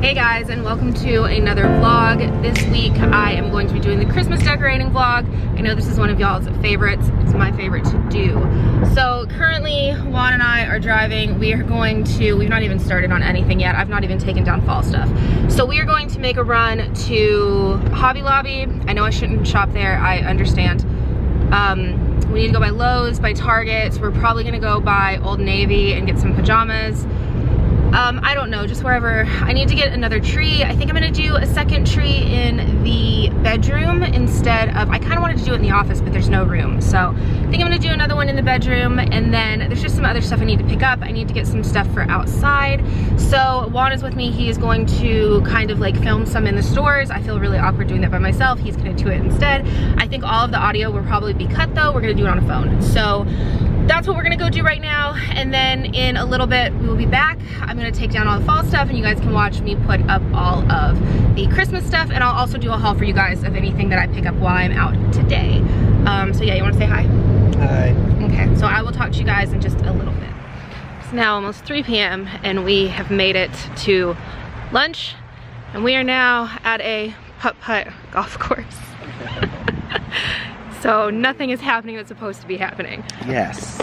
Hey guys, and welcome to another vlog. This week I am going to be doing the Christmas decorating vlog. I know this is one of y'all's favorites. It's my favorite to do. So currently Juan and I are driving. We've not even started on anything yet. I've not even taken down fall stuff. So we are going to make a run to Hobby Lobby. I know I shouldn't shop there, I understand. We need to go by Lowe's, by Target. So we're probably gonna go by Old Navy and get some pajamas. I don't know, just wherever. I need to get another tree. I think I'm gonna do a second tree in the bedroom instead of, I kind of wanted to do it in the office, but there's no room. So I think I'm gonna do another one in the bedroom, and then there's just some other stuff I need to pick up. I need to get some stuff for outside. So Juan is with me. He is going to kind of like film some in the stores. I feel really awkward doing that by myself. He's gonna do it instead. I think all of the audio will probably be cut though. We're gonna do it on a phone. So that's what we're gonna go do right now, and then in a little bit we will be back. I'm gonna take down all the fall stuff and you guys can watch me put up all of the Christmas stuff, and I'll also do a haul for you guys of anything that I pick up while I'm out today. So yeah, you wanna say hi? Hi. Okay, so I will talk to you guys in just a little bit. It's now almost 3 p.m. and we have made it to lunch, and we are now at a putt-putt golf course. So nothing is happening that's supposed to be happening. Yes.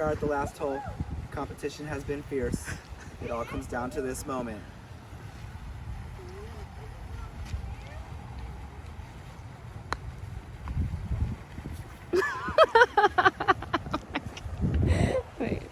At the last hole. Competition has been fierce. It all comes down to this moment. Wait.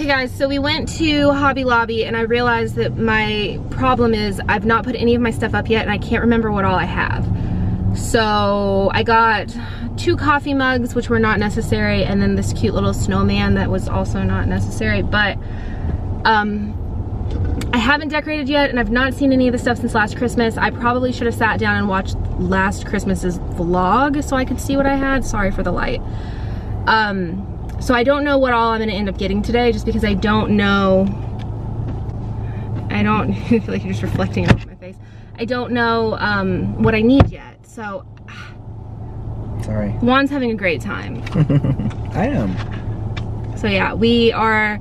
Okay guys, so we went to Hobby Lobby and I realized that my problem is I've not put any of my stuff up yet and I can't remember what all I have. So I got 2 coffee mugs, which were not necessary, and then this cute little snowman that was also not necessary, but I haven't decorated yet and I've not seen any of the stuff since last Christmas. I probably should have sat down and watched last Christmas's vlog so I could see what I had. Sorry for the light. So I don't know what all I'm gonna end up getting today just because I don't know. I feel like you're just reflecting off my face. I don't know what I need yet. So Sorry. Juan's having a great time. I am. So yeah, we are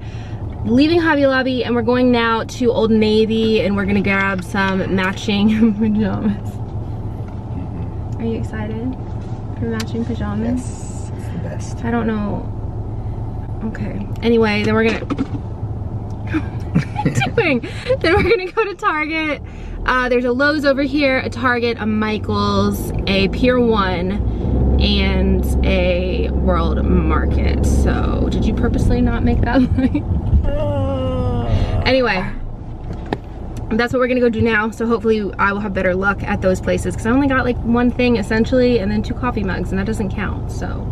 leaving Hobby Lobby and we're going now to Old Navy and we're gonna grab some matching pajamas. Are you excited for matching pajamas? Yes, it's the best. I don't know. Okay. Anyway, then we're gonna Then we're gonna go to Target. There's a Lowe's over here, a Target, a Michael's, a Pier 1, and a World Market. So, did you purposely not make that light? Anyway, that's what we're gonna go do now. So hopefully I will have better luck at those places because I only got like 1 thing essentially and then 2 coffee mugs and that doesn't count, so.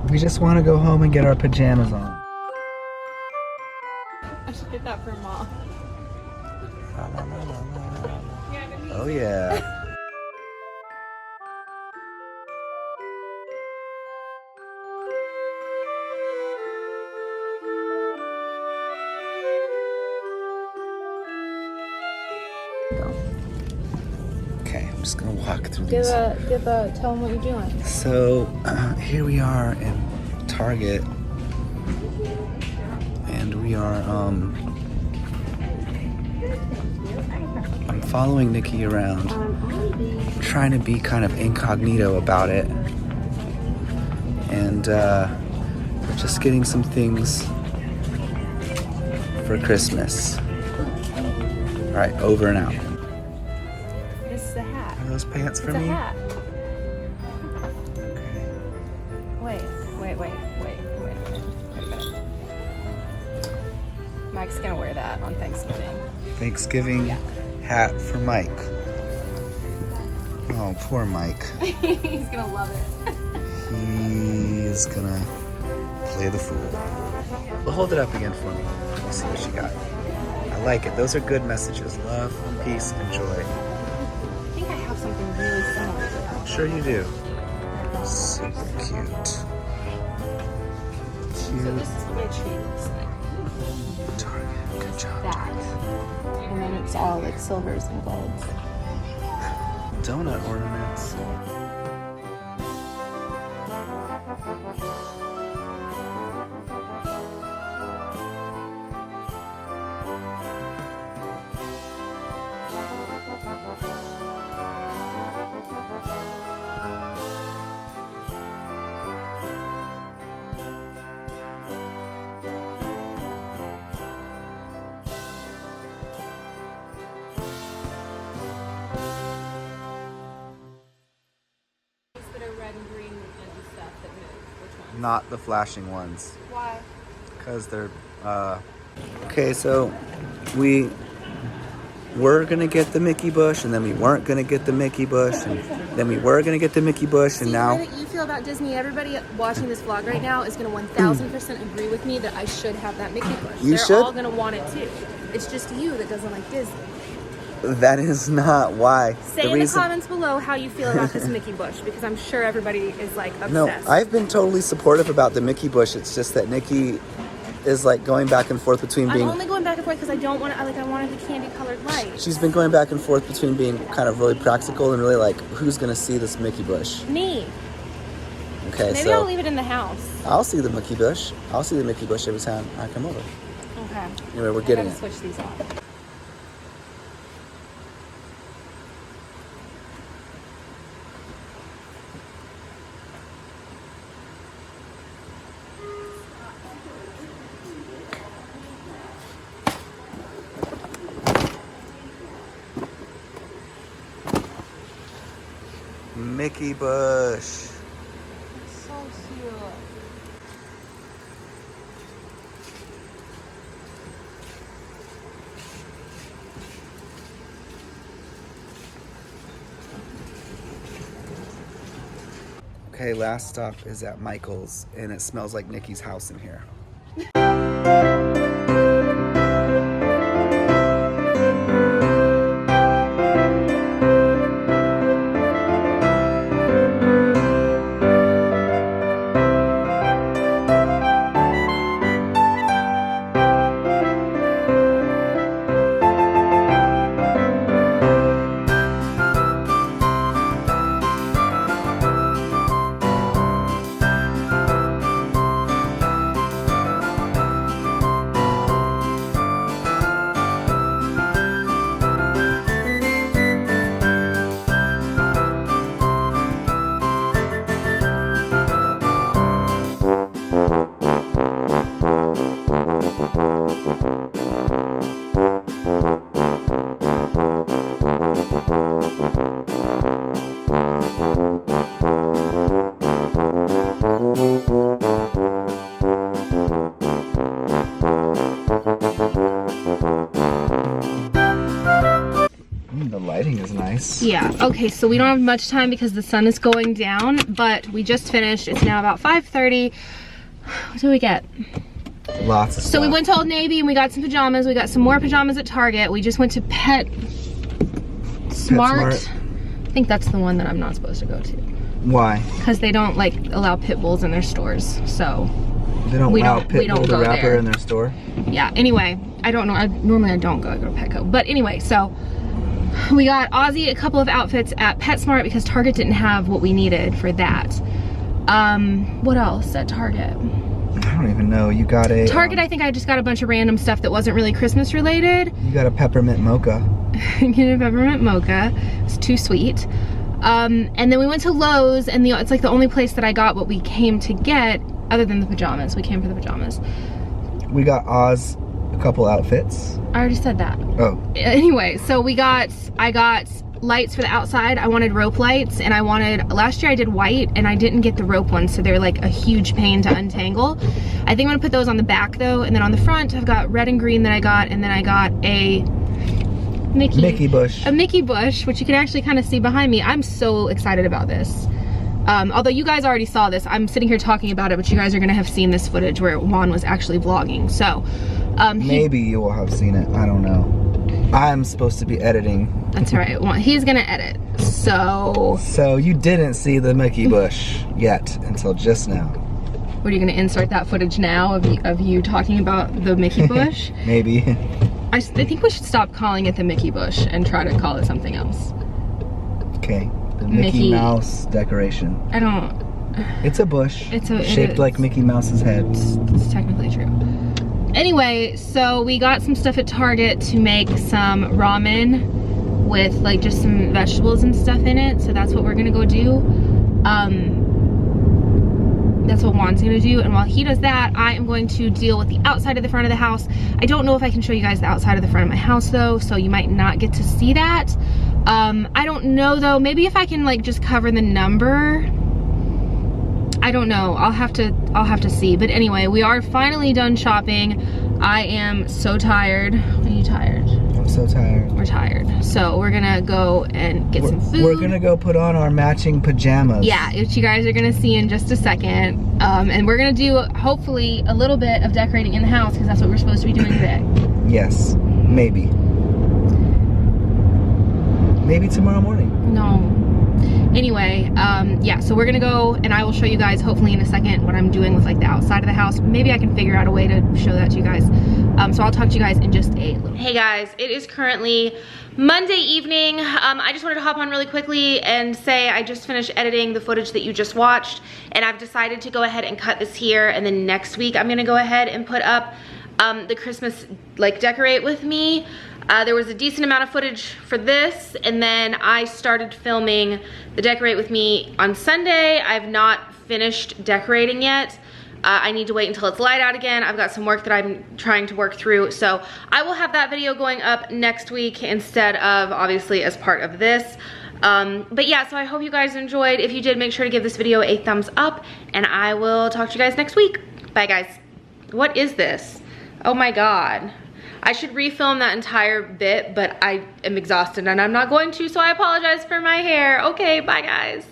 We just want to go home and get our pajamas on. I should get that for Mom. Oh yeah. Okay, I'm just gonna walk through these. Tell them what you're doing. So here we are in Target, and we are I'm following Nikki around, trying to be kind of incognito about it, and we're just getting some things for Christmas. All right, over and out. This is a hat. Are those pants for It's me? a hat. Okay. Wait a minute. Mike's gonna wear that on Thanksgiving. Thanksgiving hat for Mike. Oh, poor Mike. He's gonna love it. He's gonna play the fool. Well, hold it up again for me. Let me see what you got. I like it. Those are good messages. Love, peace, and joy. I think I have something really similar to that. Sure you do. Super cute. So this is the way a tree looks like. Target. Good job. That. And then it's all like silvers and golds. Donut ornaments. Not the flashing ones. Why? Because they're, okay, so we were gonna get the Mickey Bush, and then we weren't gonna get the Mickey Bush, and then we were gonna get the Mickey Bush, and now... See, the way that you feel about Disney, everybody watching this vlog right now is gonna 1000% agree with me that I should have that Mickey Bush. They're should? all gonna want it too. It's just you that doesn't like Disney. That is not why. Say in the comments below how you feel about this Mickey Bush, because I'm sure everybody is like obsessed. No, I've been totally supportive about the Mickey Bush. It's just that Nikki is like going back and forth between being... I'm only going back and forth because I don't want to, I wanted the candy colored light. She's been going back and forth between being kind of really practical and really like, who's gonna see this Mickey Bush? Me. Okay, Maybe so I'll leave it in the house. I'll see the Mickey Bush. I'll see the Mickey Bush every time I come over. Okay. Anyway, we're getting it. Switch these off. Mickey Bush. So cute. Okay, last stop is at Michael's, and it smells like Nikki's house in here. The lighting is nice. Yeah, okay, so we don't have much time because the sun is going down, but we just finished. It's now about 5:30. What did we get? Lots of stuff. So we went to Old Navy and we got some pajamas. We got some more pajamas at Target. We just went to Pet Smart. I think that's the one that I'm not supposed to go to. Why? Because they don't like allow pit bulls in their stores, so they don't allow pit bull the wrapper in their store? Yeah, anyway, I don't know. Normally I don't go. I go to Petco. But anyway, so we got Ozzy a couple of outfits at PetSmart because Target didn't have what we needed for that. What else at Target? I don't even know. You got a... Target, I think I just got a bunch of random stuff that wasn't really Christmas related. You got a peppermint mocha. Get a peppermint mocha. It's too sweet. And then we went to Lowe's, and it's like the only place that I got what we came to get other than the pajamas. We came for the pajamas. We got Oz a couple outfits. I already said that. Oh. Anyway, so I got lights for the outside. I wanted rope lights, and last year I did white and I didn't get the rope ones, so they're like a huge pain to untangle. I think I'm gonna put those on the back though, and then on the front I've got red and green that I got, and then I got a Mickey bush. A Mickey bush, which you can actually kind of see behind me. I'm so excited about this. Although you guys already saw this, I'm sitting here talking about it, but you guys are gonna have seen this footage where Juan was actually vlogging. So maybe you will have seen it. I don't know. I'm supposed to be editing. That's right. Well, he's gonna edit. So you didn't see the Mickey bush yet until just now. What, are you gonna insert that footage now of you talking about the Mickey bush? Maybe. I think we should stop calling it the Mickey bush and try to call it something else. Okay. The Mickey Mouse decoration. I don't... It's a bush. Shaped like Mickey Mouse's head. It's technically true. Anyway, so we got some stuff at Target to make some ramen with like just some vegetables and stuff in it. So that's what we're gonna go do. That's what Juan's gonna do. And while he does that, I am going to deal with the outside of the front of the house. I don't know if I can show you guys the outside of the front of my house though, so you might not get to see that. I don't know though, maybe if I can like just cover the number. I don't know, I'll have to see. But anyway, we are finally done shopping. I am so tired. Are you tired? I'm so tired. We're tired. So we're gonna go and get some food. We're gonna go put on our matching pajamas. Yeah, which you guys are gonna see in just a second. And we're gonna do, hopefully, a little bit of decorating in the house because that's what we're supposed to be doing today. Yes, maybe. Maybe tomorrow morning. No. Anyway, yeah, so we're gonna go and I will show you guys hopefully in a second what I'm doing with like the outside of the house. Maybe I can figure out a way to show that to you guys. So I'll talk to you guys in just a little. Hey guys, it is currently Monday evening. I just wanted to hop on really quickly and say I just finished editing the footage that you just watched, and I've decided to go ahead and cut this here, and then next week I'm gonna go ahead and put up the Christmas like decorate with me. There was a decent amount of footage for this, and then I started filming the decorate with me on Sunday. I've not finished decorating yet. I need to wait until it's light out again. I've got some work that I'm trying to work through, so I will have that video going up next week instead of obviously as part of this. But yeah, so I hope you guys enjoyed. If you did, make sure to give this video a thumbs up, and I will talk to you guys next week. Bye guys. What is this? Oh my God. I should refilm that entire bit, but I am exhausted and I'm not going to, so I apologize for my hair. Okay, bye guys.